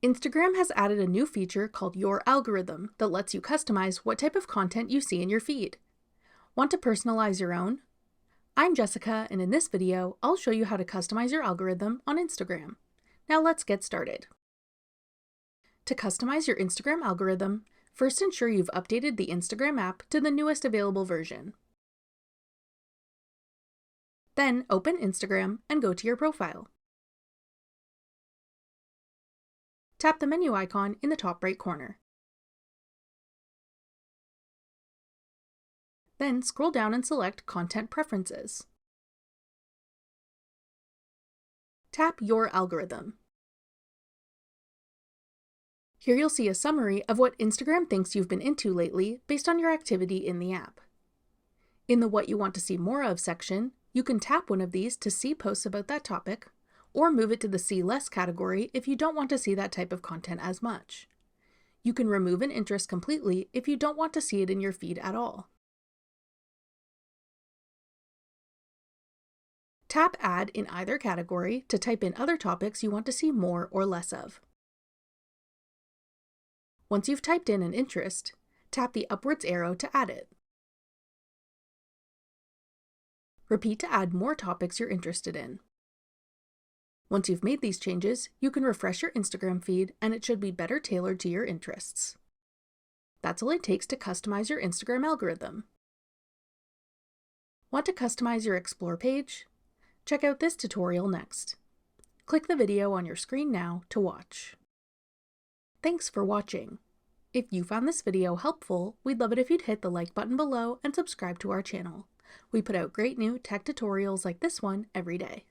Instagram has added a new feature called Your Algorithm that lets you customize what type of content you see in your feed. Want to personalize your own? I'm Jessica, and in this video, I'll show you how to customize your algorithm on Instagram. Now let's get started. To customize your Instagram algorithm, first ensure you've updated the Instagram app to the newest available version. Then open Instagram and go to your profile. Tap the menu icon in the top right corner. Then scroll down and select Content Preferences. Tap Your Algorithm. Here you'll see a summary of what Instagram thinks you've been into lately based on your activity in the app. In the What You Want to See More Of section, you can tap one of these to see posts about that topic, or move it to the See Less category if you don't want to see that type of content as much. You can remove an interest completely if you don't want to see it in your feed at all. Tap Add in either category to type in other topics you want to see more or less of. Once you've typed in an interest, tap the upwards arrow to add it. Repeat to add more topics you're interested in. Once you've made these changes, you can refresh your Instagram feed and it should be better tailored to your interests. That's all it takes to customize your Instagram algorithm. Want to customize your Explore page? Check out this tutorial next. Click the video on your screen now to watch. Thanks for watching. If you found this video helpful, we'd love it if you'd hit the like button below and subscribe to our channel. We put out great new tech tutorials like this one every day.